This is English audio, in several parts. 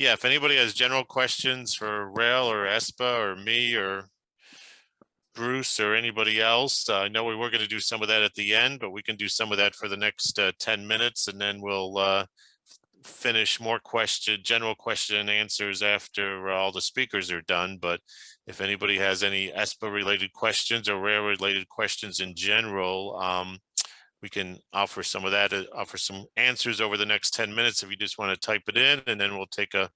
yeah, if anybody has general questions for Rail or ESPA or me or Bruce or anybody else, I know we were going to do some of that at the end, but we can do some of that for the next 10 minutes, and then we'll finish more general question and answers after all the speakers are done. But if anybody has any ESPA related questions or Rail related questions in general, we can offer some of that, offer some answers over the next 10 minutes if you just want to type it in, and then we'll take a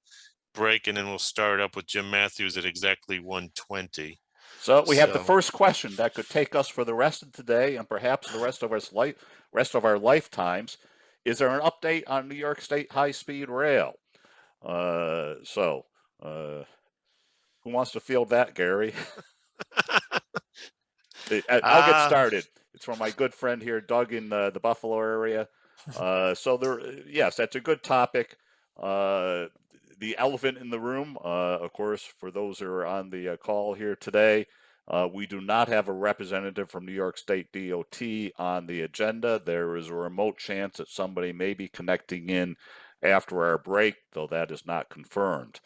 break, and then we'll start up with Jim Matthews at exactly 1:20. So we have the first question that could take us for the rest of today and perhaps the rest of our lifetimes. Is there an update on New York State high-speed rail? Who wants to field that, Gary? I'll get started. It's from my good friend here, Doug, in the Buffalo area. Yes, that's a good topic. The elephant in the room, of course, for those who are on the call here today, we do not have a representative from New York State DOT on the agenda. There is a remote chance that somebody may be connecting in after our break, though that is not confirmed.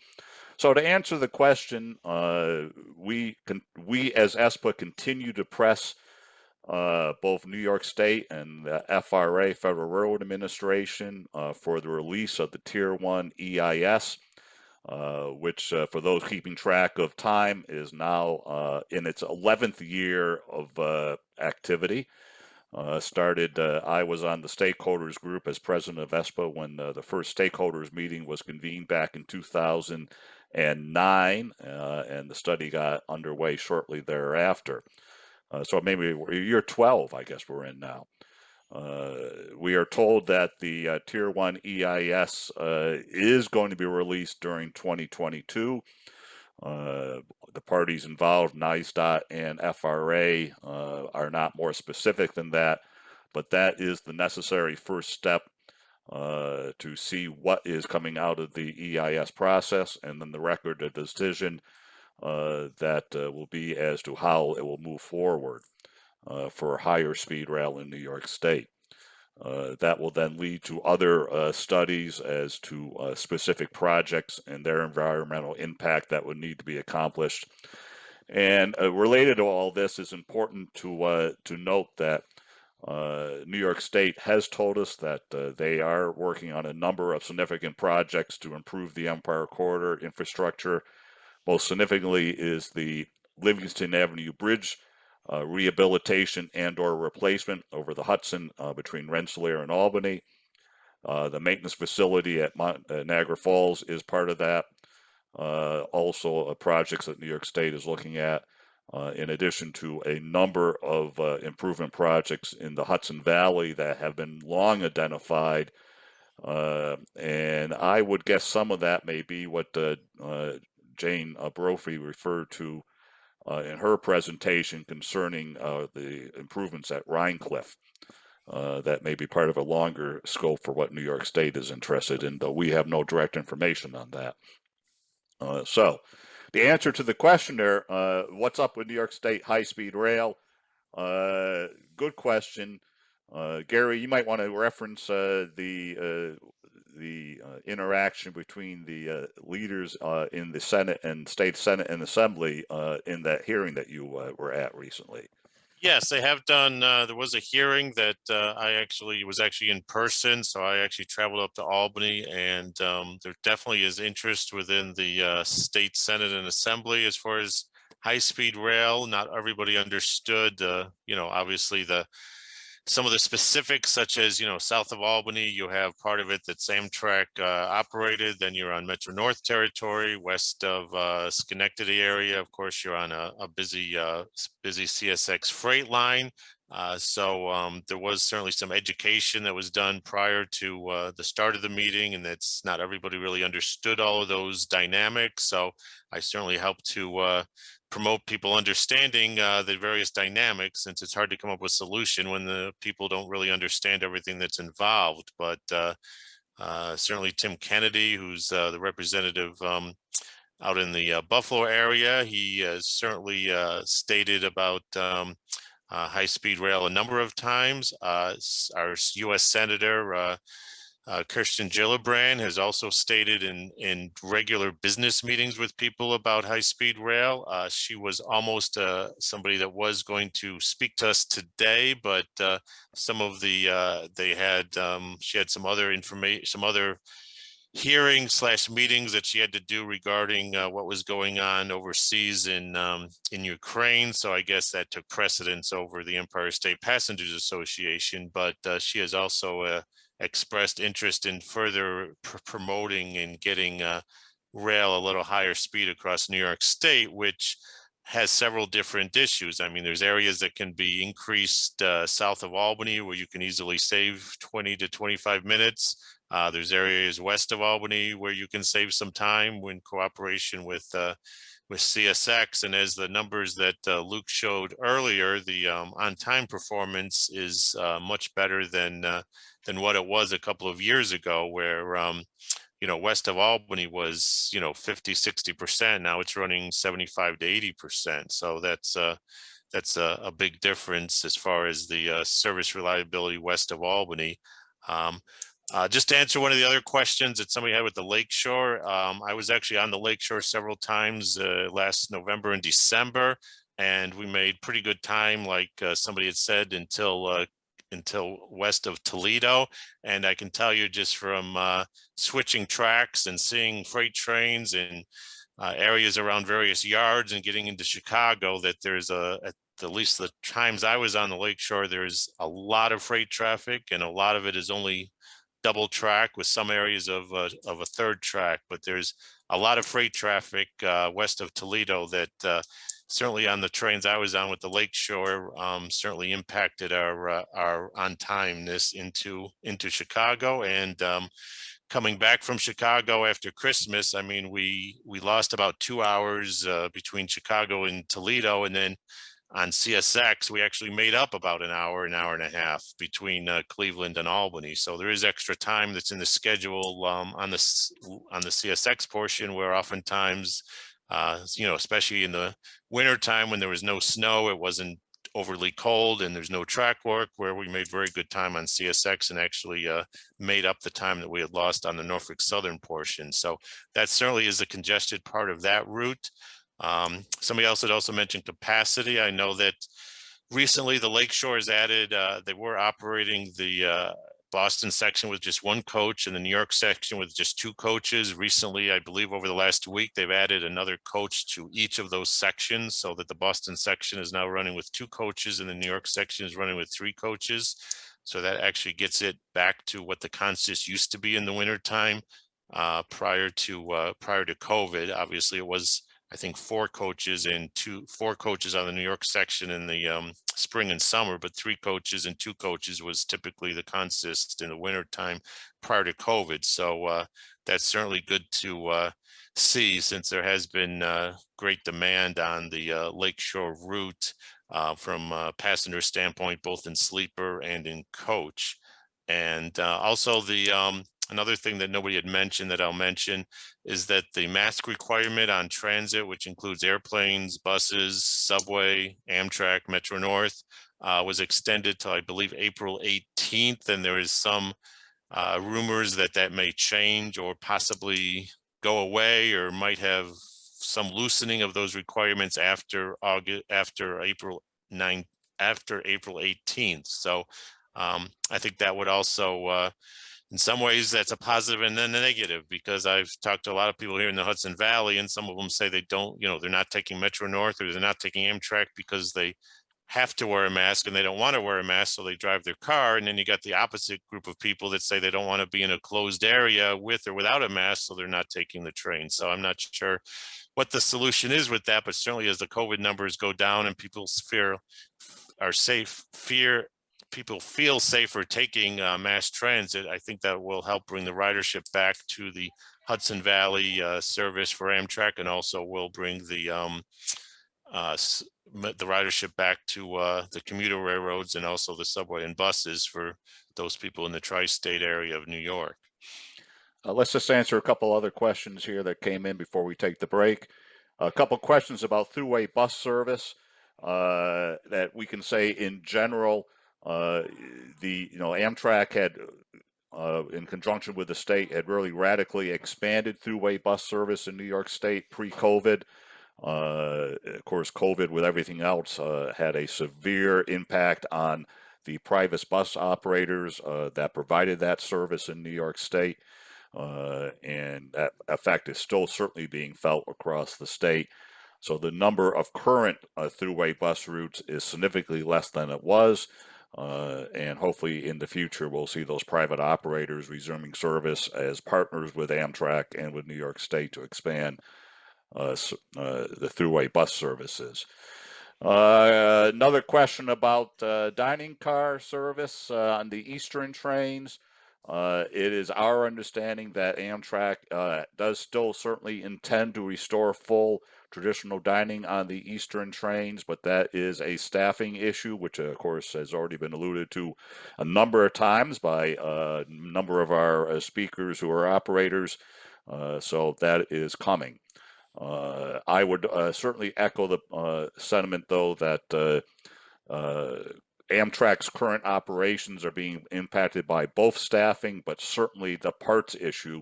So to answer the question, we as ESPA continue to press both New York State and the FRA, Federal Railroad Administration, for the release of the Tier 1 EIS, which for those keeping track of time is now in its 11th year of activity. I was on the stakeholders group as president of ESPA when the first stakeholders meeting was convened back in 2009, and the study got underway shortly thereafter. So maybe year 12, I guess we're in now. We are told that the Tier 1 EIS is going to be released during 2022. The parties involved, NISDOT and FRA, are not more specific than that, but that is the necessary first step to see what is coming out of the EIS process, and then the record of decision that will be as to how it will move forward for higher speed rail in New York State. That will then lead to other studies as to specific projects and their environmental impact that would need to be accomplished. And related to all this, is important to note that New York State has told us that they are working on a number of significant projects to improve the Empire Corridor infrastructure. Most significantly is the Livingston Avenue Bridge rehabilitation and/or replacement over the Hudson between Rensselaer and Albany. The maintenance facility at Niagara Falls is part of that. Also, projects that New York State is looking at, in addition to a number of improvement projects in the Hudson Valley that have been long identified. And I would guess some of that may be what Jane Brophy referred to in her presentation concerning the improvements at Rhinecliff. That may be part of a longer scope for what New York State is interested in, though we have no direct information on that. So the answer to the question there, what's up with New York State high-speed rail? Good question. Gary, you might want to reference the interaction between the leaders in the Senate and State Senate and Assembly in that hearing that you were at recently. Yes, they have done. There was a hearing that I was actually in person, so I actually traveled up to Albany, and there definitely is interest within the State Senate and Assembly as far as high-speed rail. Not everybody understood, obviously some of the specifics, such as, south of Albany, you have part of it that's Amtrak operated. Then you're on Metro North territory. West of Schenectady area, of course, you're on a busy CSX freight line. So there was certainly some education that was done prior to the start of the meeting, and that's not everybody really understood all of those dynamics. So I certainly helped to promote people understanding the various dynamics, since it's hard to come up with a solution when the people don't really understand everything that's involved. But certainly Tim Kennedy, who's the representative out in the Buffalo area, he has certainly stated about high-speed rail a number of times. Our U.S. Senator Kirsten Gillibrand has also stated in regular business meetings with people about high-speed rail. She was almost somebody that was going to speak to us today, but some of the she had some other information, some other hearings/meetings that she had to do regarding what was going on overseas in Ukraine. So I guess that took precedence over the Empire State Passengers Association. But she has also expressed interest in further promoting and getting rail a little higher speed across New York State, which has several different issues. I mean, there's areas that can be increased south of Albany where you can easily save 20 to 25 minutes. There's areas west of Albany where you can save some time in cooperation with CSX. And as the numbers that Luke showed earlier, the on-time performance is much better than what it was a couple of years ago, where west of Albany was 50-60%. Now it's running 75 to 80%. So that's a big difference as far as the service reliability west of Albany. Just to answer one of the other questions that somebody had with the Lakeshore, I was actually on the Lakeshore several times last November and December, and we made pretty good time, like somebody had said, until west of Toledo. And I can tell you just from switching tracks and seeing freight trains and areas around various yards and getting into Chicago, that there's at least the times I was on the Lakeshore, there's a lot of freight traffic, and a lot of it is only double track with some areas of a third track. But there's a lot of freight traffic west of Toledo that certainly on the trains I was on with the Lakeshore certainly impacted our on timeness into Chicago. And coming back from Chicago after Christmas, I mean, we lost about 2 hours between Chicago and Toledo, and then on CSX, we actually made up about an hour and a half between Cleveland and Albany. So there is extra time that's in the schedule on the CSX portion, where oftentimes, especially in the winter time when there was no snow, it wasn't overly cold and there's no track work, where we made very good time on CSX and actually made up the time that we had lost on the Norfolk Southern portion. So that certainly is a congested part of that route. Somebody else had also mentioned capacity. I know that recently the Lakeshore has added, they were operating the Boston section with just one coach and the New York section with just two coaches. Recently, I believe over the last week, they've added another coach to each of those sections, so that the Boston section is now running with two coaches and the New York section is running with three coaches. So that actually gets it back to what the consist used to be in the wintertime prior to COVID. Obviously, it was, I think, four coaches on the New York section in the spring and summer, but three coaches and two coaches was typically the consist in the winter time prior to COVID. So that's certainly good to see, since there has been great demand on the Lakeshore route from a passenger standpoint, both in sleeper and in coach. And also another thing that nobody had mentioned that I'll mention is that the mask requirement on transit, which includes airplanes, buses, subway, Amtrak, Metro North, was extended to, I believe, April 18th. And there is some rumors that may change or possibly go away, or might have some loosening of those requirements after April 9th, after April 18th. So I think that would also in some ways that's a positive and then a negative, because I've talked to a lot of people here in the Hudson Valley, and some of them say they don't, they're not taking Metro North or they're not taking Amtrak because they have to wear a mask and they don't want to wear a mask, so they drive their car. And then you got the opposite group of people that say they don't want to be in a closed area with or without a mask, so they're not taking the train. So I'm not sure what the solution is with that, but certainly as the COVID numbers go down and people feel safer taking mass transit, I think that will help bring the ridership back to the Hudson Valley service for Amtrak, and also will bring the ridership back to the commuter railroads and also the subway and buses for those people in the tri-state area of New York. Let's just answer a couple other questions here that came in before we take the break. A couple questions about throughway bus service that we can say in general. Amtrak had in conjunction with the state, had really radically expanded throughway bus service in New York State pre-COVID. Of course, COVID, with everything else, had a severe impact on the private bus operators that provided that service in New York State. And that effect is still certainly being felt across the state. So the number of current throughway bus routes is significantly less than it was. And hopefully in the future, we'll see those private operators resuming service as partners with Amtrak and with New York State to expand the throughway bus services. Another question about dining car service on the Eastern trains. It is our understanding that Amtrak does still certainly intend to restore full traditional dining on the Eastern trains, but that is a staffing issue, which of course has already been alluded to a number of times by a number of our speakers who are operators. So that is coming. I would certainly echo the sentiment, though, that Amtrak's current operations are being impacted by both staffing, but certainly the parts issue.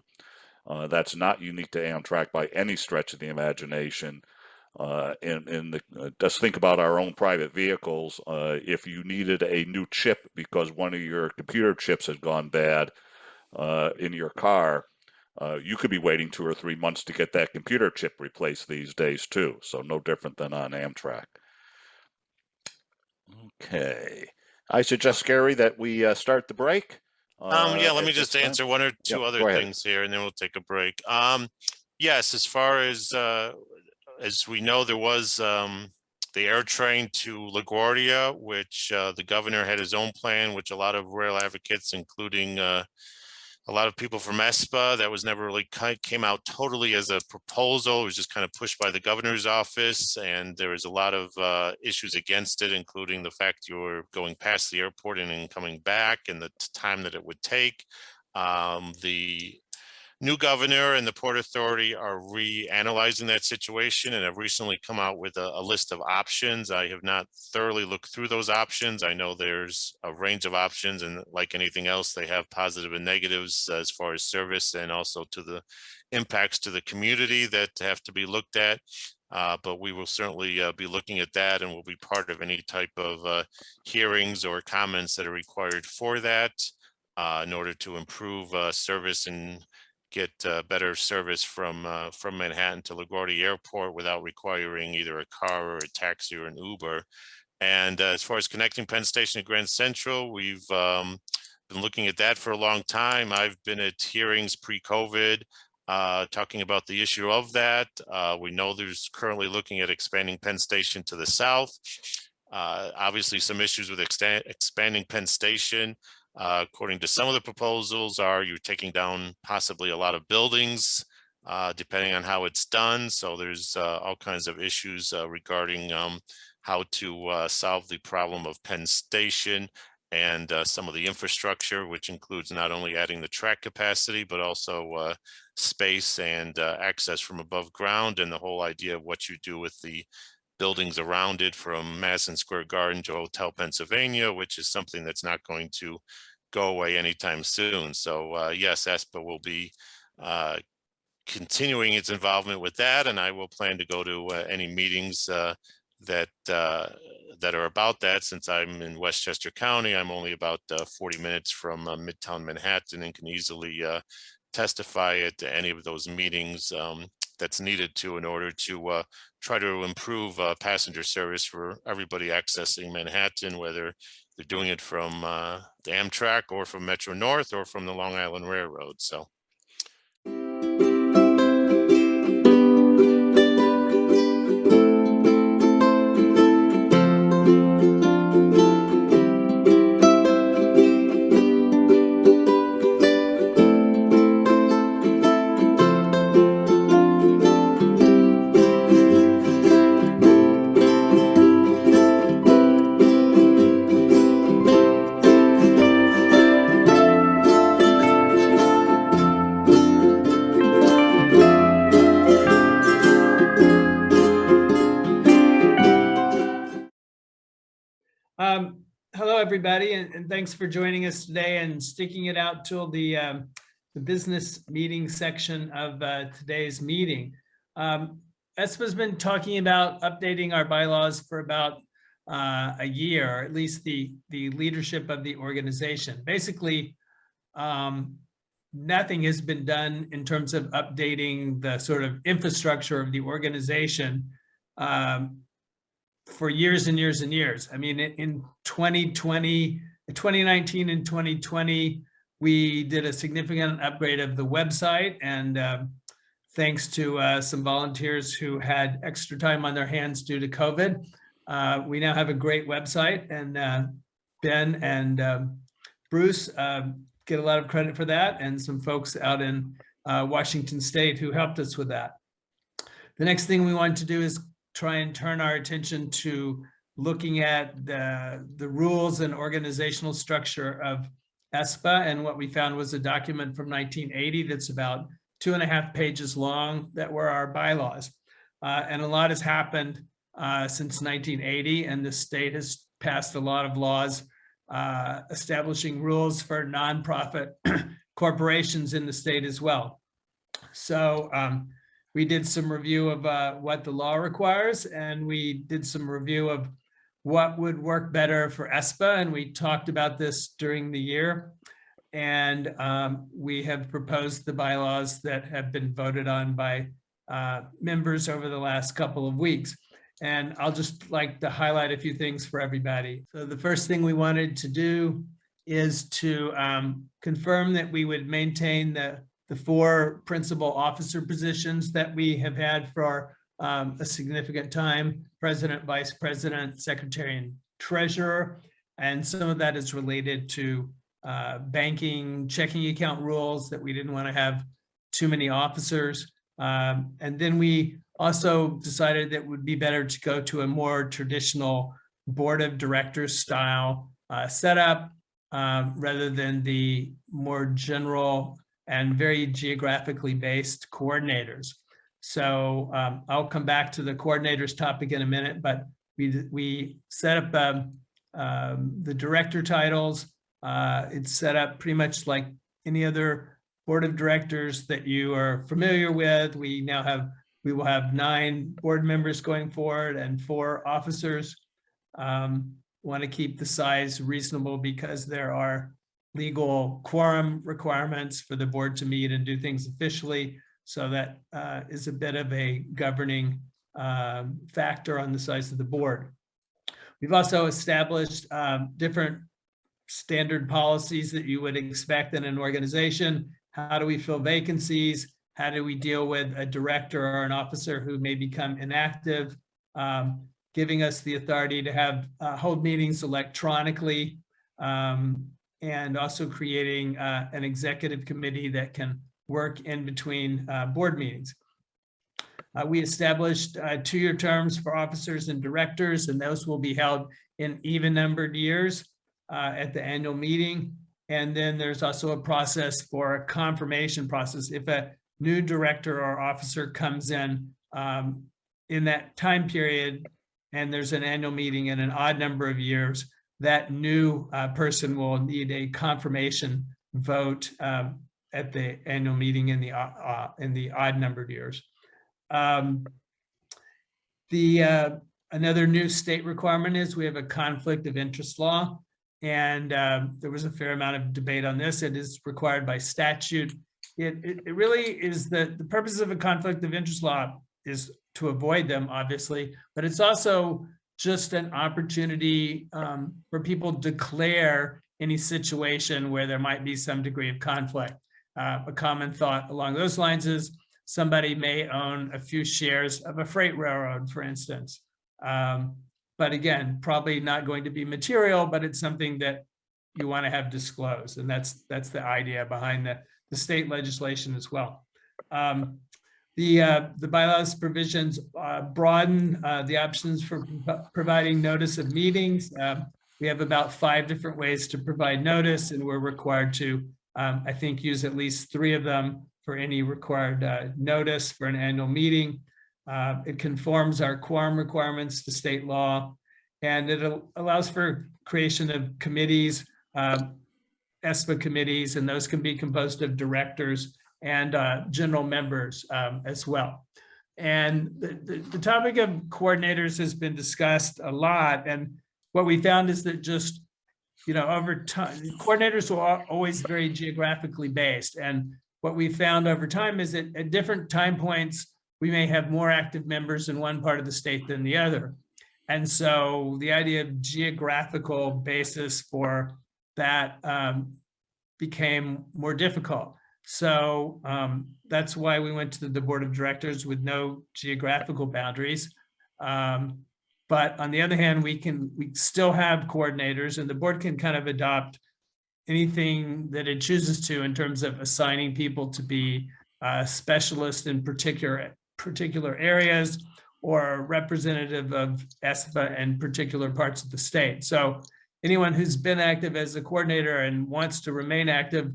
That's not unique to Amtrak by any stretch of the imagination. Just think about our own private vehicles. If you needed a new chip because one of your computer chips had gone bad in your car, you could be waiting 2 or 3 months to get that computer chip replaced these days too. So no different than on Amtrak. Okay. I suggest, Gary, that we start the break. Yeah, let me just answer one or two other things here, and then we'll take a break. Yes, as far as we know, there was the air train to LaGuardia, which the governor had his own plan, which a lot of rail advocates, including a lot of people from ESPA, that was never really came out totally as a proposal. It was just kind of pushed by the governor's office, and there was a lot of issues against it, including the fact you were going past the airport and then coming back, and the time that it would take. The new governor and the Port Authority are reanalyzing that situation and have recently come out with a list of options. I have not thoroughly looked through those options. I know there's a range of options, and like anything else, they have positive and negatives as far as service and also to the impacts to the community that have to be looked at. But we will certainly be looking at that, and will be part of any type of hearings or comments that are required for that in order to improve service and get better service from Manhattan to LaGuardia Airport without requiring either a car or a taxi or an Uber. And as far as connecting Penn Station to Grand Central, we've been looking at that for a long time. I've been at hearings pre-COVID talking about the issue of that. We know there's currently looking at expanding Penn Station to the south. Obviously, some issues with expanding Penn Station. According to some of the proposals, you're taking down possibly a lot of buildings, depending on how it's done. So there's all kinds of issues regarding how to solve the problem of Penn Station and some of the infrastructure, which includes not only adding the track capacity, but also space and access from above ground, and the whole idea of what you do with the buildings around it, from Madison Square Garden to Hotel Pennsylvania, which is something that's not going to go away anytime soon. So yes, ESPA will be continuing its involvement with that, and I will plan to go to any meetings that are about that. Since I'm in Westchester County, I'm only about 40 minutes from Midtown Manhattan, and can easily testify at any of those meetings that's needed to, in order to try to improve passenger service for everybody accessing Manhattan, whether they're doing it from the Amtrak or from Metro North or from the Long Island Railroad. So. Hello, everybody, and thanks for joining us today and sticking it out till the business meeting section of today's meeting. ESPA's been talking about updating our bylaws for about a year, or at least the leadership of the organization. Basically, nothing has been done in terms of updating the sort of infrastructure of the organization for years and years and years. I mean, in 2019 and 2020, we did a significant upgrade of the website, and thanks to some volunteers who had extra time on their hands due to COVID, we now have a great website, and Ben and Bruce get a lot of credit for that, and some folks out in Washington State who helped us with that. The next thing we want to do is try and turn our attention to looking at the rules and organizational structure of ESPA. And what we found was a document from 1980 that's about 2.5 pages long that were our bylaws. And a lot has happened since 1980, and the state has passed a lot of laws establishing rules for nonprofit corporations in the state as well. So we did some review of what the law requires, and we did some review of what would work better for ESPA, and we talked about this during the year. And we have proposed the bylaws that have been voted on by members over the last couple of weeks. And I'll just like to highlight a few things for everybody. So the first thing we wanted to do is to confirm that we would maintain the 4 principal officer positions that we have had for a significant time: president, vice president, secretary, and treasurer. And some of that is related to banking, checking account rules, that we didn't want to have too many officers. And then we also decided that it would be better to go to a more traditional board of directors style setup rather than the more general and very geographically based coordinators. So I'll come back to the coordinators topic in a minute, but we set up the director titles. It's set up pretty much like any other board of directors that you are familiar with. We will have 9 board members going forward and 4 officers. Want to keep the size reasonable because there are legal quorum requirements for the board to meet and do things officially. So that is a bit of a governing factor on the size of the board. We've also established different standard policies that you would expect in an organization. How do we fill vacancies? How do we deal with a director or an officer who may become inactive? Giving us the authority to have hold meetings electronically, and also creating an executive committee that can work in between board meetings. We established 2-year terms for officers and directors, and those will be held in even-numbered years at the annual meeting. And then there's also a process for a confirmation process. If a new director or officer comes in that time period, and there's an annual meeting in an odd number of years, that new person will need a confirmation vote at the annual meeting in the odd numbered years. Another new state requirement is we have a conflict of interest law, and there was a fair amount of debate on this. It is required by statute. It really is the purpose of a conflict of interest law is to avoid them, obviously, but it's also just an opportunity for people to declare any situation where there might be some degree of conflict. A common thought along those lines is somebody may own a few shares of a freight railroad, for instance. But again, probably not going to be material, but it's something that you want to have disclosed. And that's the idea behind the state legislation as well. The bylaws provisions broaden the options for providing notice of meetings. We have about 5 different ways to provide notice, and we're required to, I think, use at least 3 of them for any required notice for an annual meeting. It conforms our quorum requirements to state law, and it allows for creation of committees, ESPA committees, and those can be composed of directors and general members as well. And the topic of coordinators has been discussed a lot. And what we found is that just, over time, coordinators are always very geographically based. And what we found over time is that at different time points, we may have more active members in one part of the state than the other. And so the idea of geographical basis for that became more difficult. So that's why we went to the board of directors with no geographical boundaries. But on the other hand, we still have coordinators, and the board can kind of adopt anything that it chooses to in terms of assigning people to be specialists in particular areas, or representative of ESPA in particular parts of the state. So anyone who's been active as a coordinator and wants to remain active,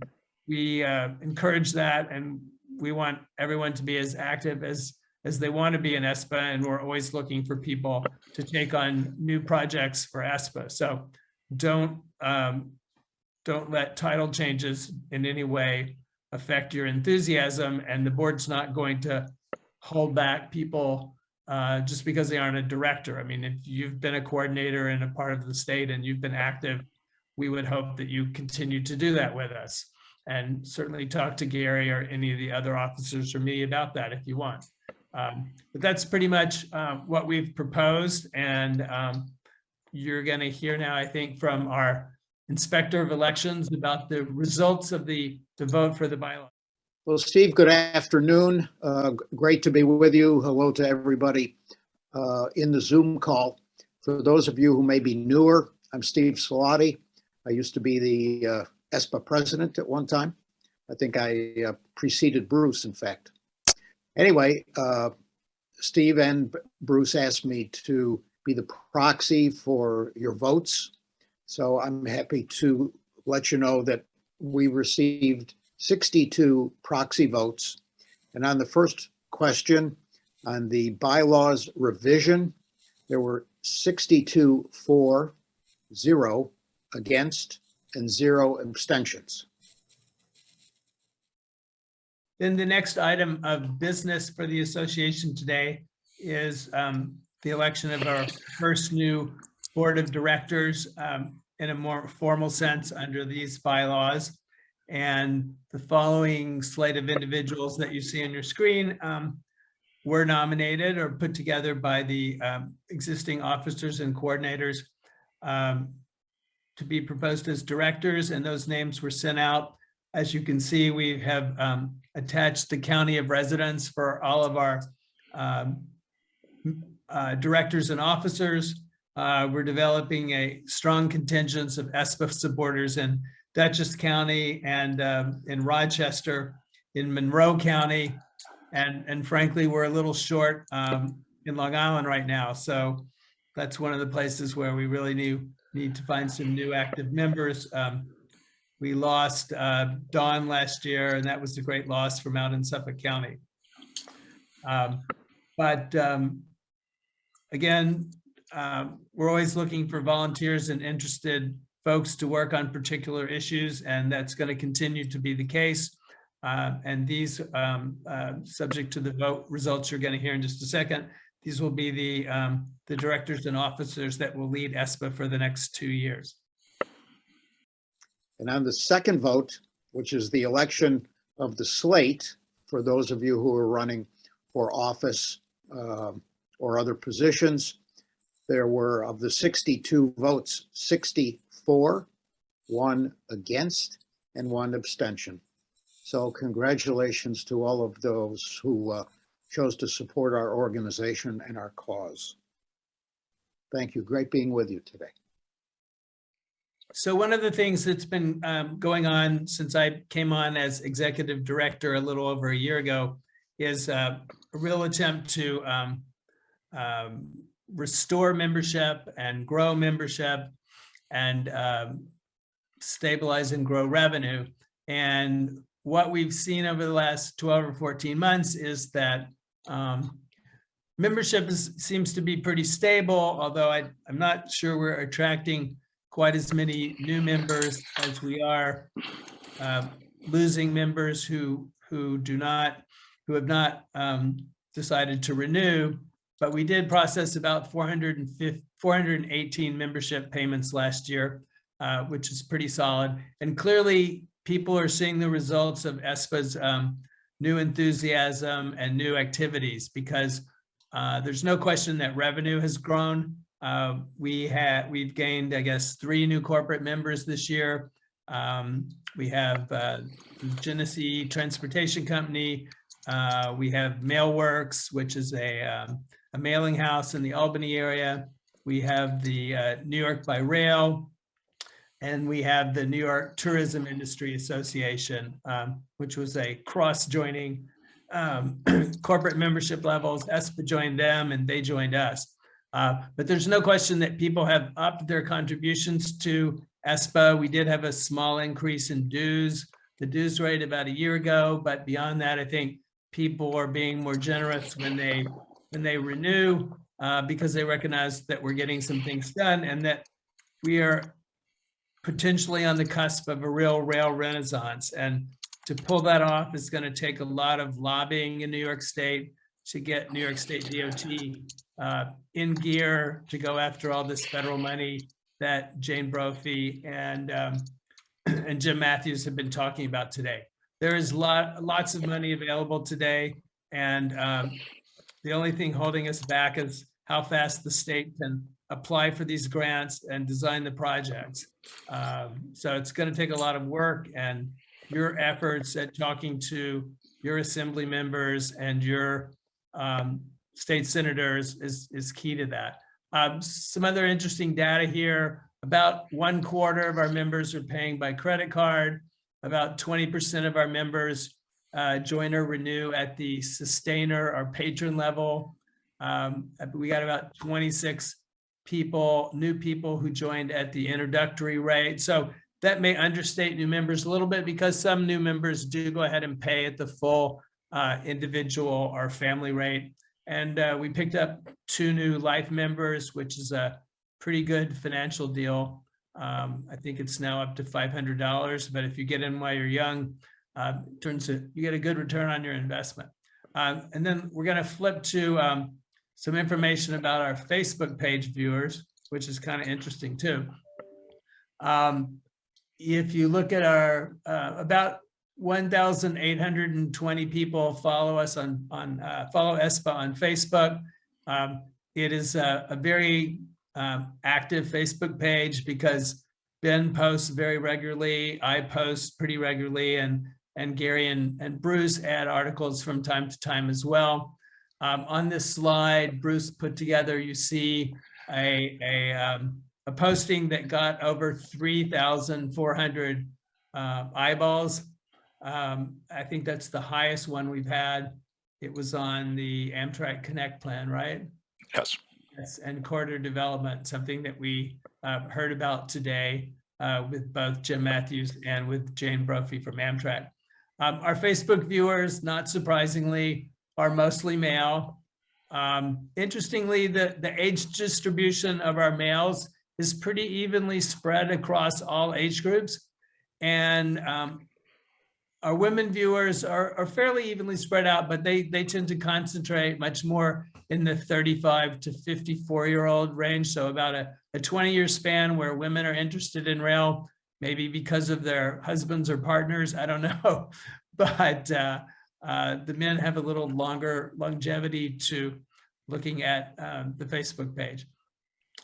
we encourage that, and we want everyone to be as active as they want to be in ESPA, and we're always looking for people to take on new projects for ESPA. So don't let title changes in any way affect your enthusiasm, and the board's not going to hold back people just because they aren't a director. I mean, if you've been a coordinator in a part of the state and you've been active, we would hope that you continue to do that with us. And certainly talk to Gary or any of the other officers or me about that if you want. But that's pretty much what we've proposed. And you're going to hear now, I think, from our inspector of elections about the results of the vote for the bylaw. Well, Steve, good afternoon. Great to be with you. Hello to everybody in the Zoom call. For those of you who may be newer, I'm Steve Salati. I used to be the ESPA president at one time. I think I preceded Bruce, in fact. Anyway, Steve and Bruce asked me to be the proxy for your votes. So I'm happy to let you know that we received 62 proxy votes. And on the first question, on the bylaws revision, there were 62 for, 0 against, and 0 abstentions. Then the next item of business for the association today is the election of our first new board of directors in a more formal sense under these bylaws. And the following slate of individuals that you see on your screen were nominated or put together by the existing officers and coordinators to be proposed as directors, and those names were sent out. As you can see, we have attached the county of residence for all of our directors and officers. We're developing a strong contingent of ESPA supporters in Dutchess County and in Rochester, in Monroe County, and frankly, we're a little short in Long Island right now. So that's one of the places where we really need to find some new active members. We lost Dawn last year, and that was a great loss from out in Suffolk County. But again, we're always looking for volunteers and interested folks to work on particular issues, and that's going to continue to be the case. And these, subject to the vote results you're going to hear in just a second, these will be the directors and officers that will lead ESPA for the next 2 years. And on the second vote, which is the election of the slate, for those of you who are running for office or other positions, there were, of the 62 votes, 60 for, 1 against, and 1 abstention. So congratulations to all of those who chose to support our organization and our cause. Thank you. Great being with you today. So one of the things that's been going on since I came on as executive director a little over a year ago is a real attempt to restore membership and grow membership and stabilize and grow revenue. And what we've seen over the last 12 or 14 months is that membership seems to be pretty stable, although I'm not sure we're attracting quite as many new members as we are losing members who have not decided to renew. But we did process about 418 membership payments last year, which is pretty solid. And clearly, people are seeing the results of ESPA's new enthusiasm and new activities, because there's no question that revenue has grown. We've gained, I guess, 3 new corporate members this year. We have the Genesee Transportation Company. We have MailWorks, which is a mailing house in the Albany area. We have the New York by Rail, and we have the New York Tourism Industry Association, which was a cross-joining corporate membership levels. ESPA joined them and they joined us. But there's no question that people have upped their contributions to ESPA. We did have a small increase in dues, the dues rate about a year ago, but beyond that, I think people are being more generous when they renew, because they recognize that we're getting some things done and that we are potentially on the cusp of a real rail renaissance. And to pull that off is going to take a lot of lobbying in New York State to get New York State DOT in gear to go after all this federal money that Jane Brophy and Jim Matthews have been talking about today. There is lots of money available today, and the only thing holding us back is how fast the state can apply for these grants and design the projects. So it's going to take a lot of work, and your efforts at talking to your assembly members and your state senators is key to that. Some other interesting data here: about 1/4 of our members are paying by credit card. About 20% of our members join or renew at the sustainer or patron level. We got about 26 new people who joined at the introductory rate. So that may understate new members a little bit, because some new members do go ahead and pay at the full individual or family rate. And we picked up 2 new life members, which is a pretty good financial deal. I think it's now up to $500, but if you get in while you're young, you get a good return on your investment. And then we're going to flip to some information about our Facebook page viewers, which is kind of interesting too. If you look at our about 1,820 people follow us follow ESPA on Facebook. It is a very active Facebook page, because Ben posts very regularly, I post pretty regularly, and Gary and Bruce add articles from time to time as well. On this slide, Bruce put together, you see a posting that got over 3,400 eyeballs. I think that's the highest one we've had. It was on the Amtrak Connect plan, right? Yes. Yes, and corridor development, something that we heard about today with both Jim Matthews and with Jane Brophy from Amtrak. Our Facebook viewers, not surprisingly, are mostly male. Interestingly, the age distribution of our males is pretty evenly spread across all age groups. And our women viewers are fairly evenly spread out, but they tend to concentrate much more in the 35 to 54-year-old range. So about a 20-year span where women are interested in rail, maybe because of their husbands or partners, I don't know. But the men have a little longer longevity to looking at the Facebook page.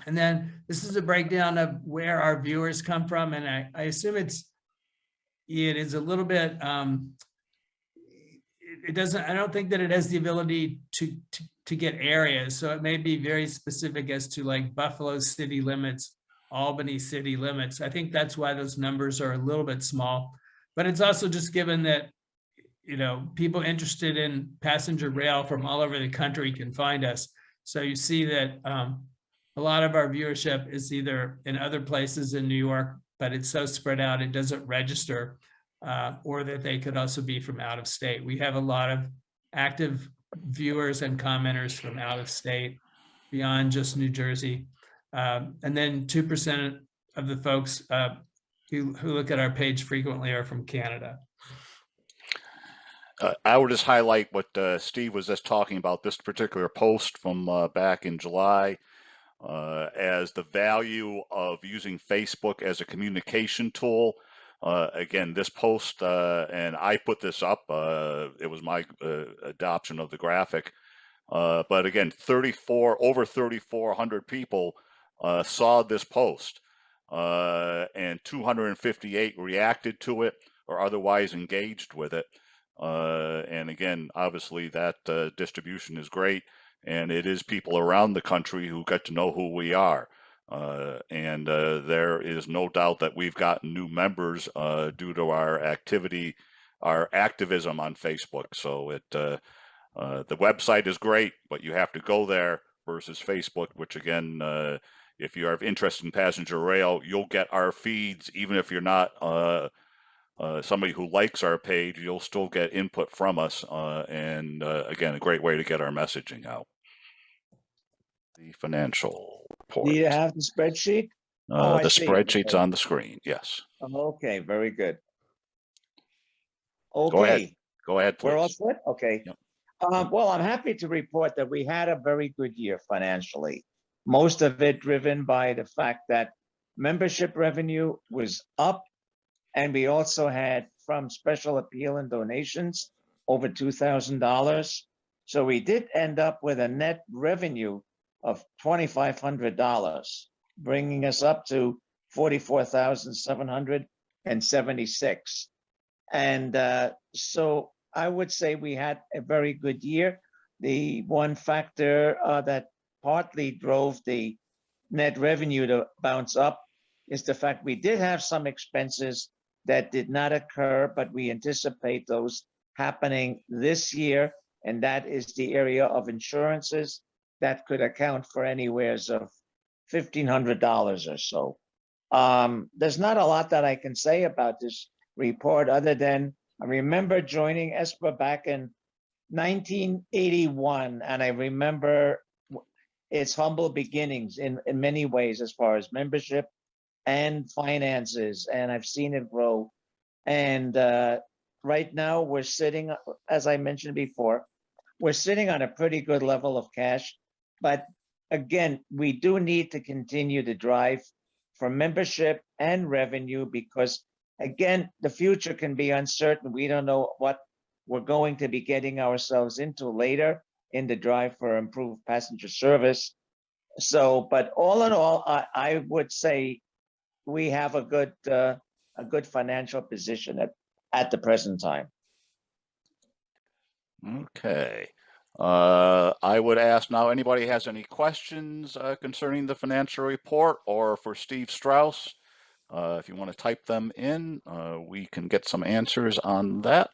And then this is a breakdown of where our viewers come from. And I assume it is a little bit, I don't think that it has the ability to get areas. So it may be very specific as to like Buffalo city limits, Albany city limits. I think that's why those numbers are a little bit small, but it's also just given that, people interested in passenger rail from all over the country can find us. So you see that a lot of our viewership is either in other places in New York, but it's so spread out, it doesn't register, or that they could also be from out of state. We have a lot of active viewers and commenters from out of state, beyond just New Jersey. And then 2% of the folks who look at our page frequently are from Canada. I would just highlight what Steve was just talking about, this particular post from back in July, as the value of using Facebook as a communication tool. Again, this post, and I put this up, it was my adoption of the graphic, but again, over 3,400 people saw this post, and 258 reacted to it or otherwise engaged with it. And again, obviously that distribution is great, and it is people around the country who get to know who we are. And there is no doubt that we've gotten new members due to our activism on Facebook. So the website is great, but you have to go there versus Facebook, which again, if you have interest in passenger rail, you'll get our feeds, even if you're not somebody who likes our page, you'll still get input from us. And again, a great way to get our messaging out. The financial report. Do you have the spreadsheet? The spreadsheet's on the screen, yes. Okay, very good. Go ahead. Okay, Go ahead, please. we're all set? Okay. Yep. Well, I'm happy to report that we had a very good year financially. Most of it driven by the fact that membership revenue was up, and we also had from special appeal and donations over $2,000. So we did end up with a net revenue of $2,500, bringing us up to $44,776. And so I would say we had a very good year. The one factor that partly drove the net revenue to bounce up is the fact we did have some expenses that did not occur, but we anticipate those happening this year. And that is the area of insurances that could account for anywhere of $1,500 or so. There's not a lot that I can say about this report other than I remember joining ESPA back in 1981, and I remember its humble beginnings in many ways as far as membership and finances, and I've seen it grow. And right now we're sitting, as I mentioned before, we're sitting on a pretty good level of cash. But again, we do need to continue to drive for membership and revenue because, again, the future can be uncertain. We don't know what we're going to be getting ourselves into later in the drive for improved passenger service. So, but all in all, I would say we have a good financial position at the present time. Okay. I would ask now, anybody has any questions concerning the financial report or for Steve Strauss? If you want to type them in, we can get some answers on that.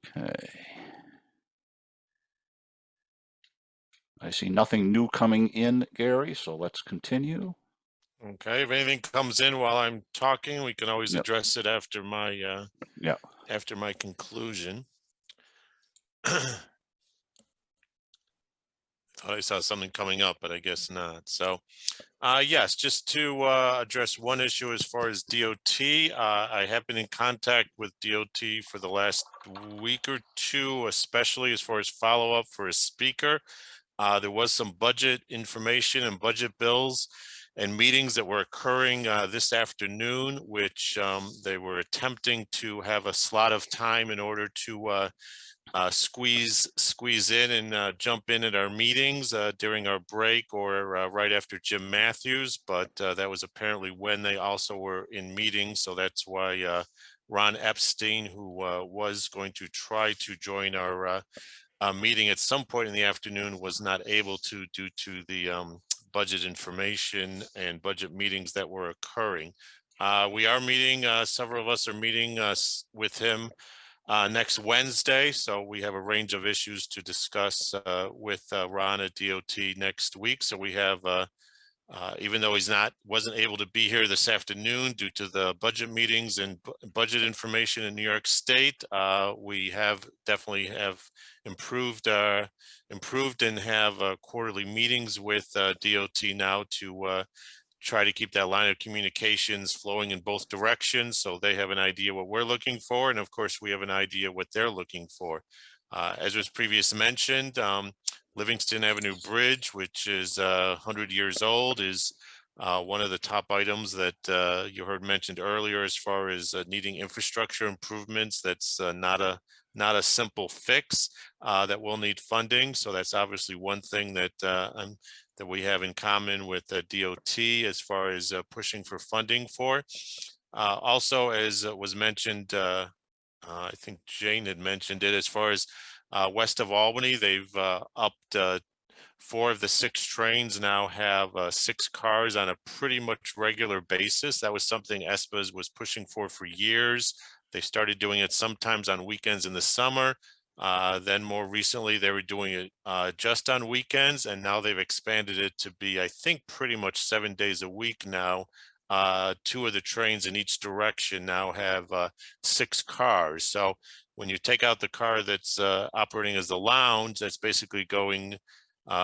Okay. I see nothing new coming in, Gary, so let's continue. Okay, if anything comes in while I'm talking, we can always address it after my after my conclusion. Thought I saw something coming up, but I guess not. So yes, just to address one issue as far as DOT, I have been in contact with DOT for the last week or two, especially as far as follow-up for a speaker. There was some budget information and budget bills and meetings that were occurring this afternoon, which they were attempting to have a slot of time in order to squeeze in and jump in at our meetings during our break or right after Jim Matthews, but that was apparently when they also were in meetings. So that's why Ron Epstein, who was going to try to join our meeting at some point in the afternoon, was not able to due to the budget information and budget meetings that were occurring. We are meeting, several of us are meeting with him next Wednesday. So we have a range of issues to discuss with Ron at DOT next week. So we have Even though wasn't able to be here this afternoon due to the budget meetings and budget information in New York State, we definitely have improved and have quarterly meetings with DOT now to try to keep that line of communications flowing in both directions, so they have an idea what we're looking for, and of course we have an idea what they're looking for. As was previously mentioned, Livingston Avenue Bridge, which is 100 years old, is one of the top items that you heard mentioned earlier as far as needing infrastructure improvements. That's not a simple fix, that will need funding. So that's obviously one thing that that we have in common with the DOT as far as pushing for funding for. Also, as was mentioned, I think Jane had mentioned it, as far as west of Albany, they've upped 4 of the 6 trains now have 6 cars on a pretty much regular basis. That was something ESPA was pushing for years. They started doing it sometimes on weekends in the summer. Then more recently, they were doing it just on weekends, and now they've expanded it to be, I think, pretty much 7 days a week now. 2 of the trains in each direction now have 6 cars. So when you take out the car that's operating as the lounge, that's basically going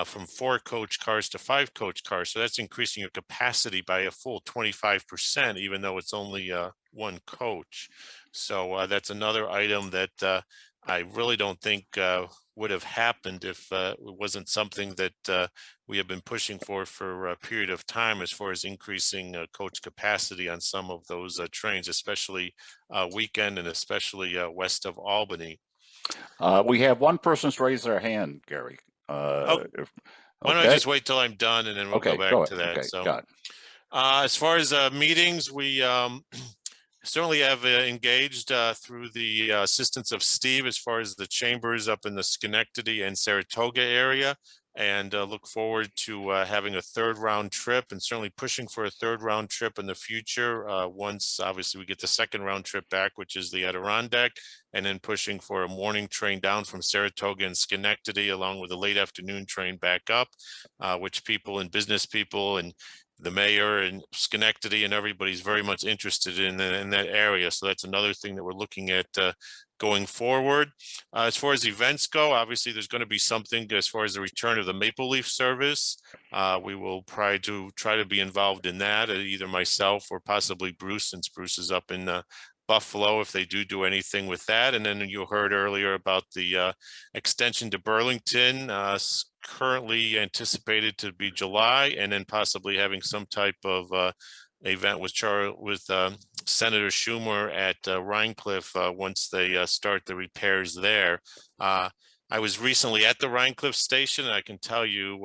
from 4 coach cars to 5 coach cars. So that's increasing your capacity by a full 25%, even though it's only 1 coach. So that's another item that I really don't think would have happened if it wasn't something that we have been pushing for a period of time, as far as increasing coach capacity on some of those trains, especially weekend and especially west of Albany. We have one person's raised their hand, Gary. Why don't I just wait till I'm done and then we'll go back to that. Okay, So got it. as far as meetings, we certainly have engaged through the assistance of Steve as far as the chambers up in the Schenectady and Saratoga area, and look forward to having a 3rd round trip, and certainly pushing for a 3rd round trip in the future once obviously we get the 2nd round trip back, which is the Adirondack, and then pushing for a morning train down from Saratoga and Schenectady, along with a late afternoon train back up, which people and business people and the mayor and Schenectady and everybody's very much interested in that area. So that's another thing that we're looking at going forward. As far as events go, obviously there's going to be something as far as the return of the Maple Leaf service. We will try to be involved in that, either myself or possibly Bruce, since Bruce is up in Buffalo, if they do anything with that. And then you heard earlier about the extension to Burlington, currently anticipated to be July, and then possibly having some type of event with Senator Schumer at Rhinecliff once they start the repairs there. I was recently at the Rhinecliff station, and I can tell you,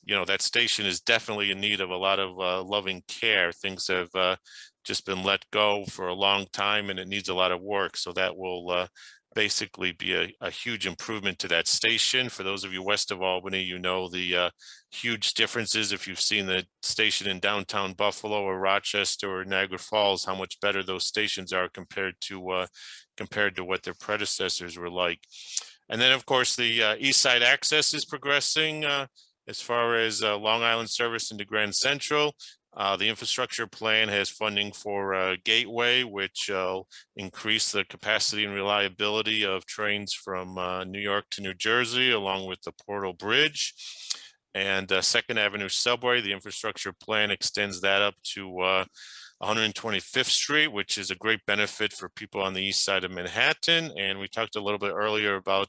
you know, that station is definitely in need of a lot of loving care. Things have just been let go for a long time, and it needs a lot of work. So that will basically be a huge improvement to that station. For those of you west of Albany, you know the huge differences. If you've seen the station in downtown Buffalo or Rochester or Niagara Falls, how much better those stations are compared to what their predecessors were like. And then, of course, the East Side Access is progressing as far as Long Island service into Grand Central. The infrastructure plan has funding for Gateway, which will increase the capacity and reliability of trains from New York to New Jersey, along with the Portal Bridge. And 2nd Avenue Subway, the infrastructure plan extends that up to 125th Street, which is a great benefit for people on the east side of Manhattan. And we talked a little bit earlier about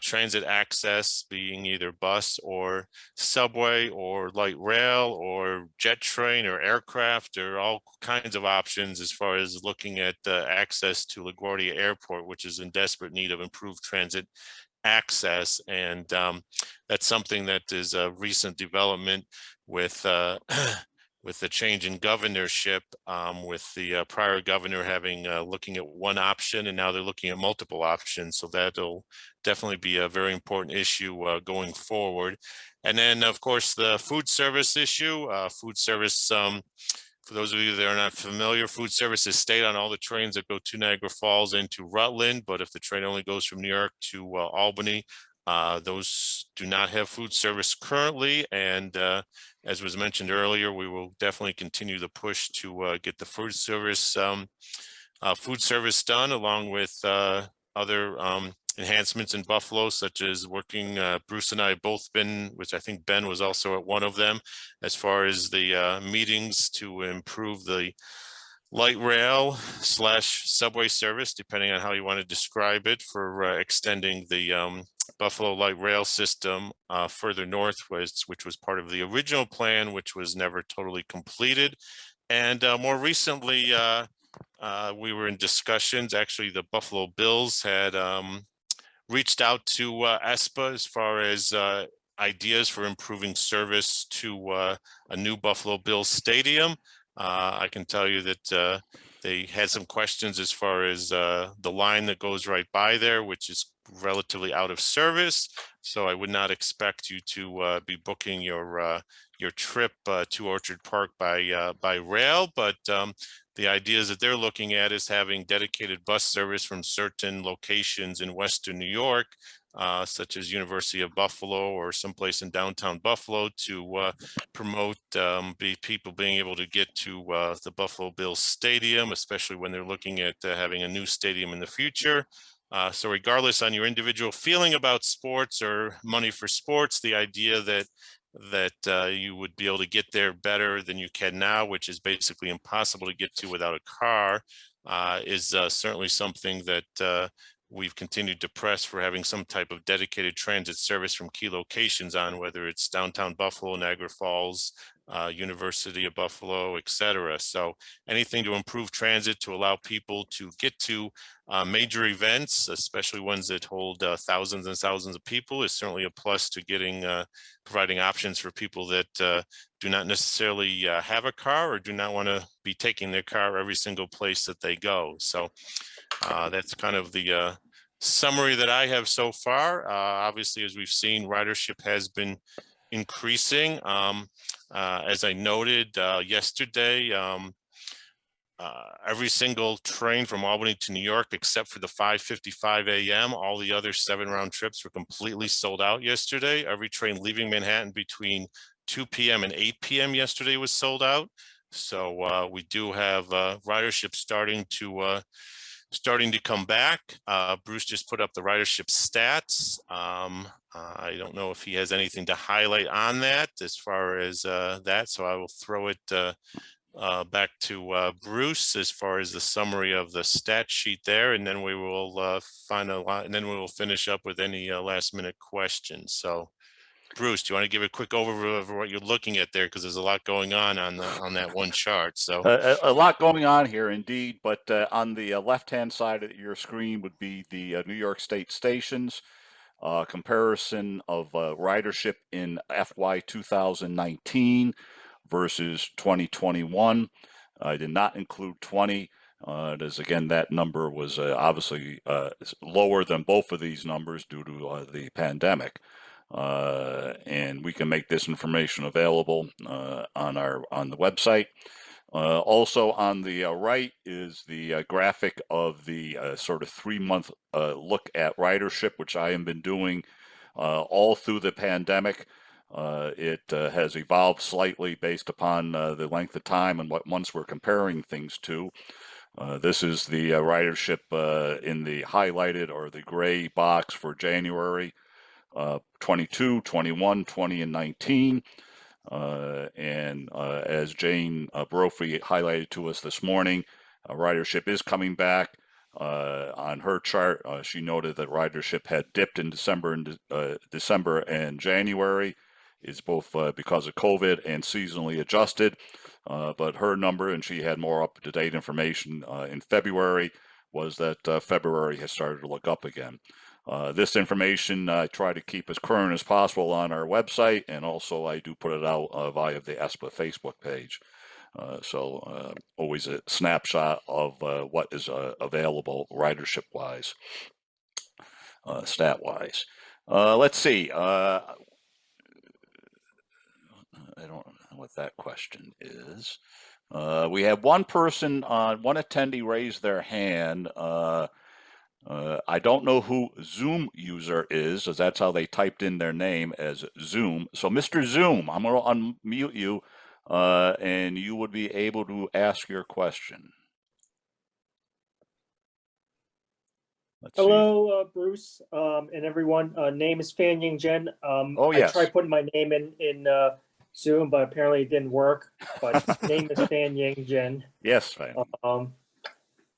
transit access being either bus or subway or light rail or jet train or aircraft, or all kinds of options as far as looking at access to LaGuardia Airport, which is in desperate need of improved transit access. And that's something that is a recent development with with the change in governorship, with the prior governor having looking at one option, and now they're looking at multiple options. So that'll definitely be a very important issue going forward. And then, of course, the food service issue. Food service, for those of you that are not familiar, food service is stayed on all the trains that go to Niagara Falls and to Rutland. But if the train only goes from New York to Albany, Those do not have food service currently, and as was mentioned earlier, we will definitely continue the push to get the food service done, along with other enhancements in Buffalo, such as working. Bruce and I have both been, which I think Ben was also at one of them, as far as the meetings to improve the light rail / subway service, depending on how you want to describe it, for extending the Buffalo light rail system further northwest, which was part of the original plan, which was never totally completed. And more recently, we were in discussions. Actually, the Buffalo Bills had reached out to ESPA as far as ideas for improving service to a new Buffalo Bills stadium. I can tell you that they had some questions as far as the line that goes right by there, which is relatively out of service. So I would not expect you to be booking your trip to Orchard Park by rail, but the ideas that they're looking at is having dedicated bus service from certain locations in Western New York, such as University of Buffalo or someplace in downtown Buffalo, to promote people being able to get to the Buffalo Bills Stadium, especially when they're looking at having a new stadium in the future. So regardless on your individual feeling about sports or money for sports, the idea that you would be able to get there better than you can now, which is basically impossible to get to without a car, is certainly something that we've continued to press for, having some type of dedicated transit service from key locations on, whether it's downtown Buffalo, Niagara Falls, University of Buffalo, etc. So anything to improve transit to allow people to get to major events, especially ones that hold thousands and thousands of people, is certainly a plus to getting providing options for people that do not necessarily have a car or do not want to be taking their car every single place that they go. So that's kind of the summary that I have so far. Obviously, as we've seen, ridership has been increasing. As I noted yesterday, every single train from Albany to New York, except for the 5:55 a.m., all the other 7 round trips were completely sold out yesterday. Every train leaving Manhattan between 2 p.m. and 8 p.m. yesterday was sold out. So we do have ridership starting to come back. Bruce just put up the ridership stats. I don't know if he has anything to highlight on that as far as that, so I will throw it back to Bruce as far as the summary of the stat sheet there, and then we will finish up with any last minute questions. So Bruce, do you want to give a quick overview of what you're looking at there? Because there's a lot going on that one chart. So a lot going on here indeed, but on the left-hand side of your screen would be the New York State stations. Comparison of ridership in FY 2019 versus 2021. I did not include 20. As again, that number was obviously lower than both of these numbers due to the pandemic. And we can make this information available on the website. Also on the right is the graphic of the sort of 3-month look at ridership, which I have been doing all through the pandemic. It has evolved slightly based upon the length of time and what months we're comparing things to. This is the ridership in the highlighted or the gray box for January 22, 21, 20, and 19. And as Jane Brophy highlighted to us this morning, ridership is coming back. On her chart, she noted that ridership had dipped in December and January. Is both because of COVID and seasonally adjusted. But her number, and she had more up-to-date information in February, was that February has started to look up again. This information I try to keep as current as possible on our website, and also I do put it out via the ESPA Facebook page. So always a snapshot of what is available ridership-wise, stat-wise. Let's see. I don't know what that question is. We have one person, one attendee raised their hand. I don't know who Zoom user is, as that's how they typed in their name as Zoom. So Mr. Zoom, I'm going to unmute you, and you would be able to ask your question. Let's see. Hello, Bruce, and everyone. Name is Fan Ying Jen. Oh, I yes. tried putting my name in Zoom, but apparently it didn't work. But name is Fan Ying Jen. Yes, Fan.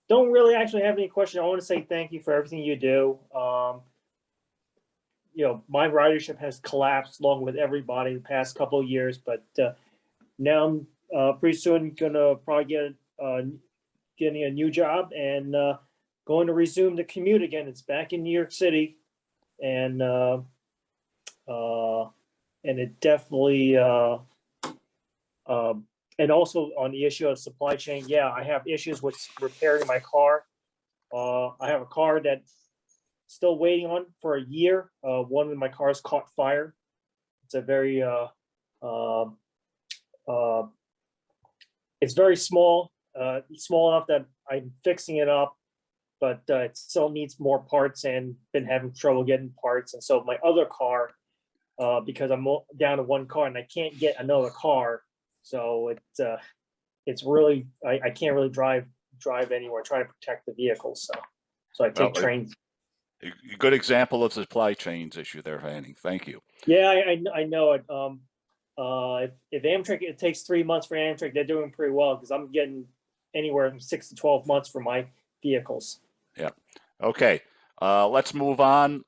Don't really actually have any questions. I want to say thank you for everything you do. You know, my ridership has collapsed along with everybody the past couple of years, but now I'm pretty soon gonna probably getting a new job and going to resume the commute again. It's back in New York City, and it definitely and also on the issue of supply chain, yeah, I have issues with repairing my car. I have a car that still waiting on for a year. One of my cars caught fire. It's a very it's very small, small enough that I'm fixing it up, but it still needs more parts and been having trouble getting parts. And so my other car, because I'm down to one car and I can't get another car, so it's really I can't really drive anywhere. Try to protect the vehicle, so I take trains. A good example of supply chains issue there, Fanning. Thank you. Yeah, I know it. If Amtrak, it takes 3 months for Amtrak, they're doing pretty well because I'm getting anywhere from 6 to 12 months for my vehicles. Yeah. Okay. Let's move on.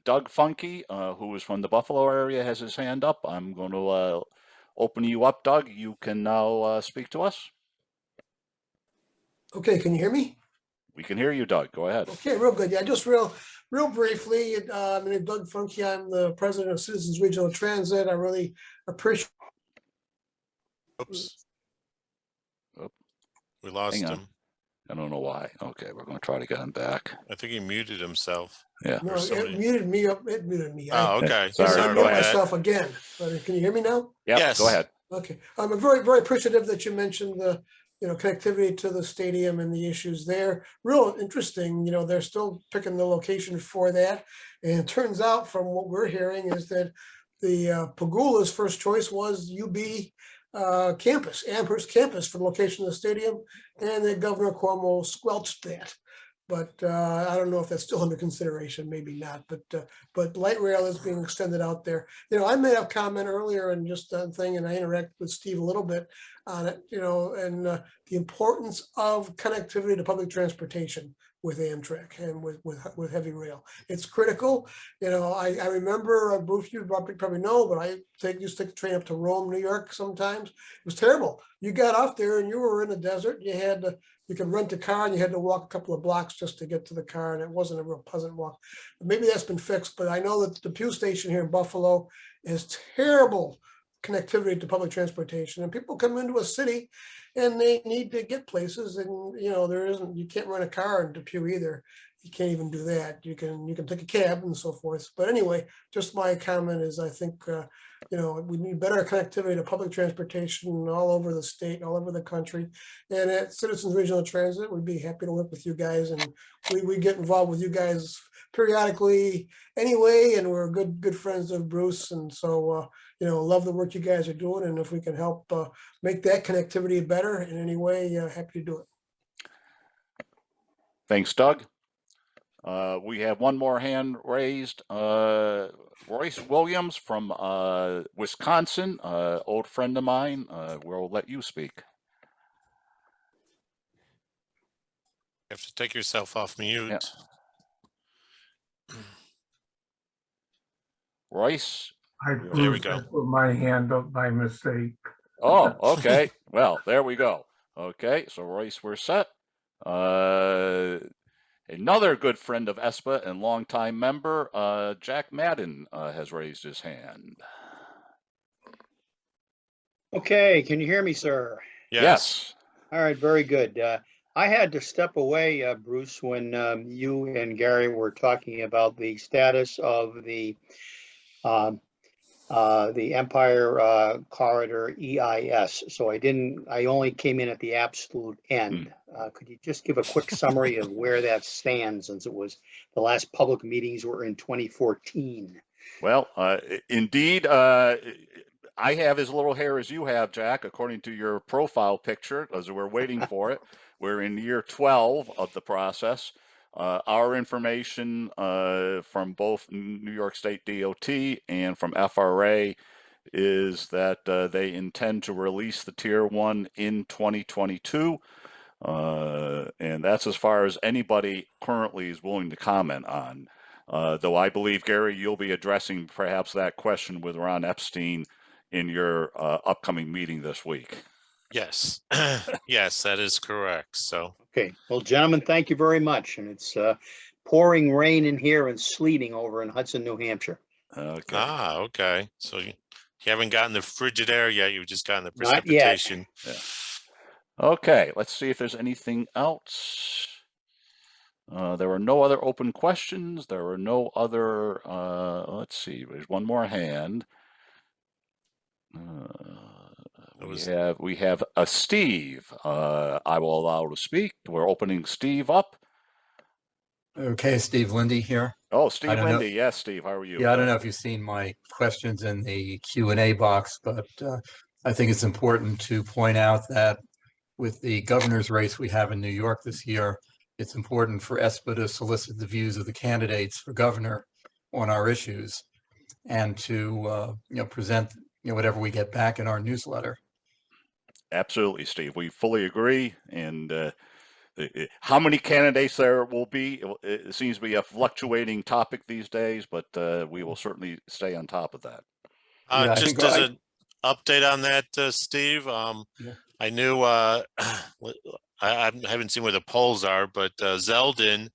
Doug Funky, who is from the Buffalo area, has his hand up. I'm going to open you up, Doug. You can now speak to us. Okay, can you hear me? We can hear you, Doug. Go ahead. Okay, real good. Yeah, just real briefly. My name is Doug Funky. I'm the president of Citizens Regional Transit. I really appreciate. Oops. Oh, we lost him. I don't know why. Okay, we're going to try to get him back. I think he muted himself. Yeah. No, it muted me up. It muted me. Oh, okay. Sorry. I muted myself again. But can you hear me now? Yep, yes. Go ahead. Okay. I'm very, very appreciative that you mentioned the connectivity to the stadium and the issues there. Real interesting. They're still picking the location for that. And it turns out from what we're hearing is that the Pagula's first choice was UB campus, Amherst campus for the location of the stadium, and then Governor Cuomo squelched that. But I don't know if that's still under consideration, maybe not. But light rail is being extended out there. I made a comment earlier and just a thing, and I interacted with Steve a little bit on it. And the importance of connectivity to public transportation with Amtrak and with heavy rail. It's critical. I remember, Bruce, you probably know, but I used to take the train up to Rome, New York sometimes. It was terrible. You got off there and you were in the desert. You could rent a car and you had to walk a couple of blocks just to get to the car, and it wasn't a real pleasant walk. Maybe that's been fixed, but I know that the Pew Station here in Buffalo has terrible connectivity to public transportation, and people come into a city and they need to get places, and you can't rent a car in Depew either. You can't even do that. You can take a cab and so forth. But anyway, just my comment is I think we need better connectivity to public transportation all over the state, all over the country. And at Citizens Regional Transit, we'd be happy to work with you guys, and we get involved with you guys periodically anyway, and we're good friends of Bruce, and so love the work you guys are doing, and if we can help make that connectivity better in any way, happy to do it. Thanks, Doug. We have one more hand raised. Royce Williams from Wisconsin, old friend of mine. We'll let you speak. You have to take yourself off mute. Yeah. Royce? There we go. I put my hand up by mistake. Oh, okay. Well, there we go. Okay, so Royce, we're set. Another good friend of ESPA and longtime member, Jack Madden, has raised his hand. Okay, can you hear me, sir? Yes. All right, very good. I had to step away, Bruce, when you and Gary were talking about the status of the the Empire Corridor EIS. So I only came in at the absolute end. Could you just give a quick summary of where that stands, since it was the last public meetings were in 2014? Well, indeed, I have as little hair as you have, Jack, according to your profile picture, as we're waiting for it. We're in year 12 of the process. Our information from both New York State DOT and from FRA is that they intend to release the Tier 1 in 2022. And that's as far as anybody currently is willing to comment on. Though I believe, Gary, you'll be addressing perhaps that question with Ron Epstein in your upcoming meeting this week. Yes, yes, that is correct. So, Okay, well, gentlemen, thank you very much. And it's pouring rain in here and sleeting over in Hudson, New Hampshire. Okay. okay. So you haven't gotten the frigid air yet. You've just gotten the Not yet. precipitation. Yeah. Okay, let's see if there's anything else. There were no other open questions. There were no other, let's see, there's one more hand. We have a Steve. I will allow to speak. We're opening Steve up. Okay, Steve Lindy here. Oh, Steve I don't know- Lindy. Yes, Steve. How are you? Yeah, I don't know if you've seen my questions in the Q&A box, but I think it's important to point out that with the governor's race we have in New York this year, it's important for ESPA to solicit the views of the candidates for governor on our issues and to present whatever we get back in our newsletter. Absolutely, Steve. We fully agree. And how many candidates there will be, it seems to be a fluctuating topic these days, but we will certainly stay on top of that. Yeah, Just as an update on that, Steve, I knew I haven't seen where the polls are, but Zeldin,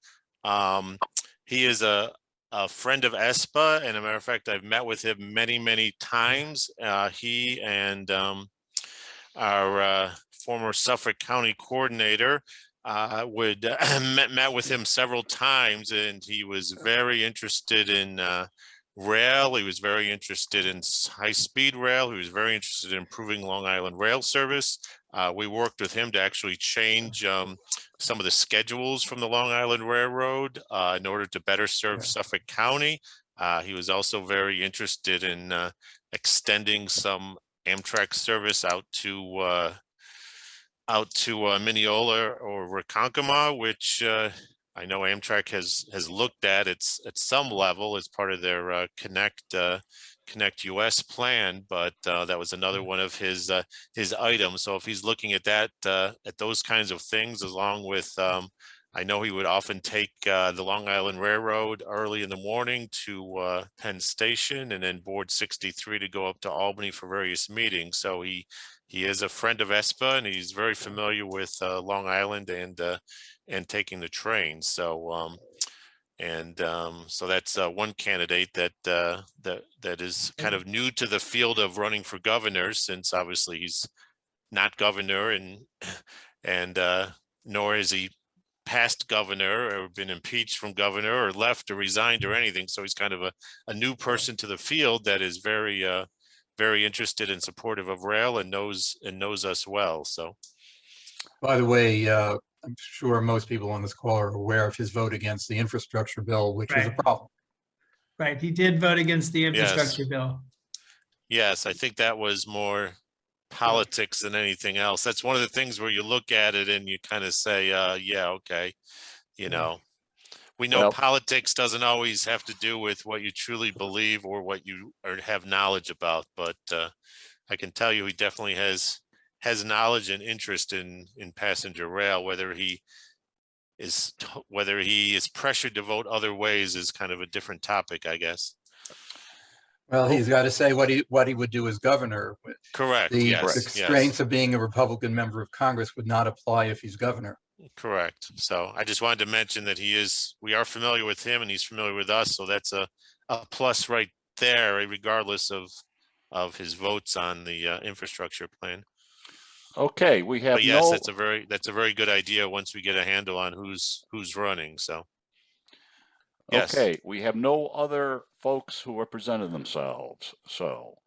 he is a friend of ESPA, and a matter of fact, I've met with him many times. He and our former Suffolk County coordinator met with him several times, and he was very interested in rail. He was very interested in high-speed rail. He was very interested in improving Long Island rail service. We worked with him to actually change some of the schedules from the Long Island Railroad in order to better serve Suffolk County. He was also very interested in extending some Amtrak service out to Mineola or Ronkonkoma, which I know Amtrak has looked at at some level as part of their Connect US plan, but that was another one of his items. So if he's looking at that, at those kinds of things, along with, I know he would often take the Long Island Railroad early in the morning to Penn Station, and then board 63 to go up to Albany for various meetings. So he is a friend of ESPA, and he's very familiar with Long Island and taking the train. So so that's one candidate that is kind of new to the field of running for governor, since obviously he's not governor, and nor is he past governor or been impeached from governor or left or resigned or anything. So he's kind of a new person to the field that is very interested and supportive of rail and knows us well. So, By the way, I'm sure most people on this call are aware of his vote against the infrastructure bill, which is a problem. Right. He did vote against the infrastructure bill. Yes, I think that was more politics than anything else. That's one of the things where you look at it and you kind of say, yeah, okay. We know politics doesn't always have to do with what you truly believe or what you have knowledge about, but I can tell you he definitely has knowledge and interest in passenger rail. Whether he is pressured to vote other ways is kind of a different topic, I guess. Well, he's got to say what he would do as governor. Correct. The Yes. constraints of being a Republican member of Congress would not apply if he's governor. Correct. So I just wanted to mention that we are familiar with him and he's familiar with us. So that's a plus right there, regardless of his votes on the infrastructure plan. Okay, we have But yes, that's a very good idea once we get a handle on who's running. So Yes. Okay, we have no other folks who represented themselves, so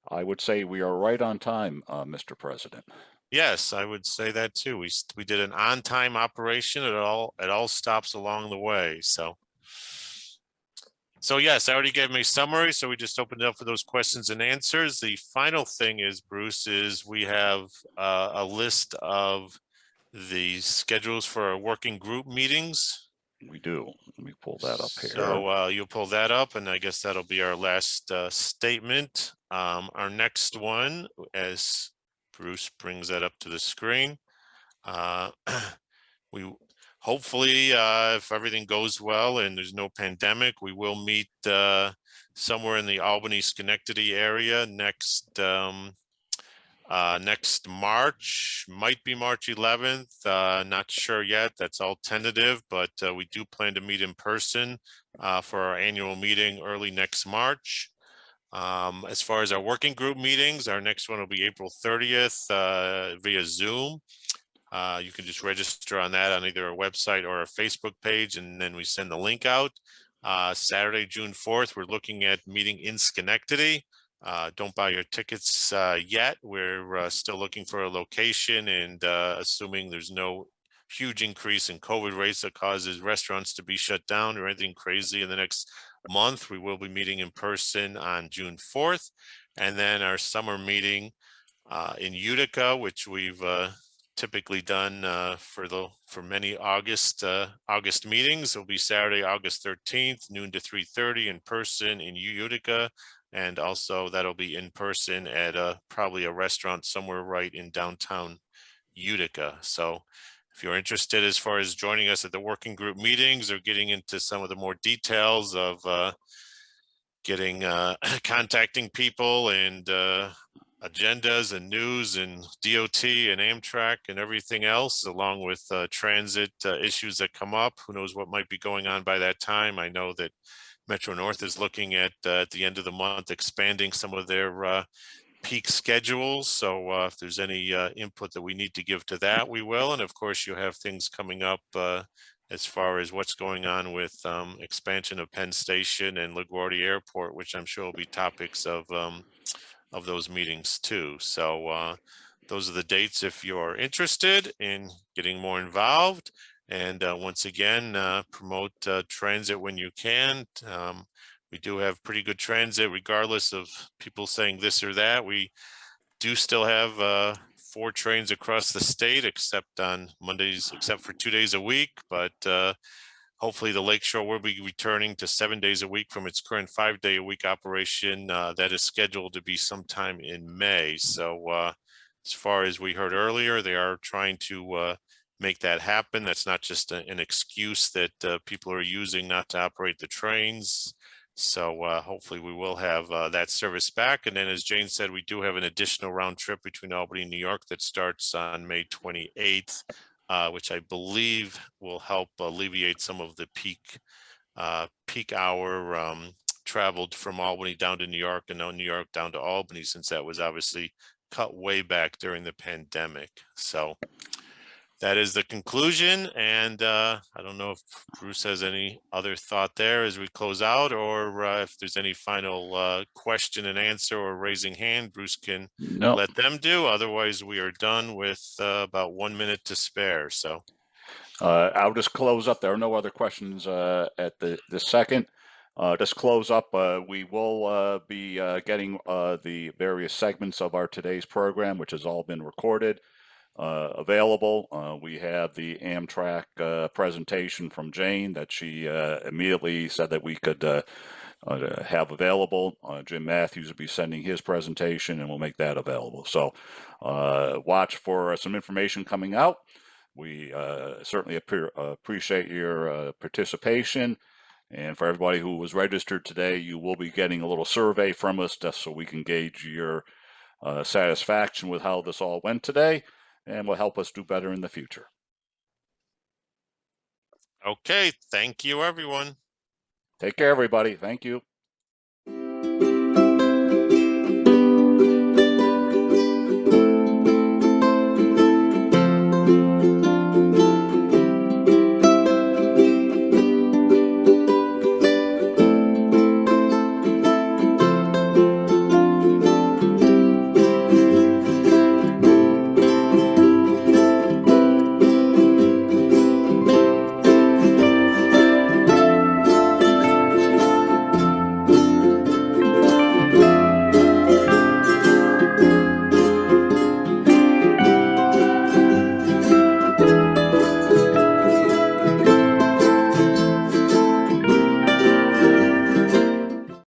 I would say we are right on time, Mr. President. Yes, I would say that too. We did an on-time operation. It all stops along the way. So yes, I already gave me a summary. So we just opened it up for those questions and answers. The final thing is, Bruce, is we have a list of the schedules for our working group meetings. We do. Let me pull that up here. So you'll pull that up, and I guess that'll be our last statement. Our next one, as Bruce brings that up to the screen, we hopefully, if everything goes well and there's no pandemic, we will meet somewhere in the Albany, Schenectady area next March, might be March 11th. Not sure yet. That's all tentative, but we do plan to meet in person for our annual meeting early next March. As far as our working group meetings, our next one will be April 30th via Zoom. You can just register on that on either our website or our Facebook page, and then we send the link out. Saturday, June 4th, we're looking at meeting in Schenectady. Don't buy your tickets yet. We're still looking for a location, and assuming there's no huge increase in COVID rates that causes restaurants to be shut down or anything crazy in the next month, we will be meeting in person on June 4th. And then our summer meeting in Utica, which we've typically done for many August meetings, will be Saturday, August 13th, noon to 3:30 in person in Utica. And also that'll be in person at probably a restaurant somewhere right in downtown Utica. So if you're interested as far as joining us at the working group meetings or getting into some of the more details of contacting people and agendas and news and DOT and Amtrak and everything else, along with transit issues that come up, who knows what might be going on by that time. I know that Metro North is looking at the end of the month expanding some of their peak schedules. So if there's any input that we need to give to that, we will. And of course, you have things coming up as far as what's going on with expansion of Penn Station and LaGuardia Airport, which I'm sure will be topics of those meetings too. So those are the dates if you're interested in getting more involved. And once again, promote transit when you can. We do have pretty good transit, regardless of people saying this or that. We do still have 4 trains across the state, except on Mondays, except for 2 days a week. But hopefully the Lakeshore will be returning to 7 days a week from its current 5-day-a-week operation that is scheduled to be sometime in May. So as far as we heard earlier, they are trying to make that happen. That's not just an excuse that people are using not to operate the trains. So hopefully we will have that service back. And then, as Jane said, we do have an additional round trip between Albany and New York that starts on May 28th, which I believe will help alleviate some of the peak hour traveled from Albany down to New York, and now New York down to Albany, since that was obviously cut way back during the pandemic. So that is the conclusion. And I don't know if Bruce has any other thought there as we close out, or if there's any final question and answer or raising hand, Bruce can let them do. Otherwise, we are done with about 1 minute to spare. So I'll just close up. There are no other questions at the second. Just close up. We will be getting the various segments of our today's program, which has all been recorded, available. We have the Amtrak presentation from Jane that she immediately said that we could have available. Jim Matthews will be sending his presentation, and we'll make that available. So watch for some information coming out. We certainly appreciate your participation. And for everybody who was registered today, you will be getting a little survey from us just so we can gauge your satisfaction with how this all went today, and will help us do better in the future. Okay, thank you, everyone. Take care, everybody. Thank you.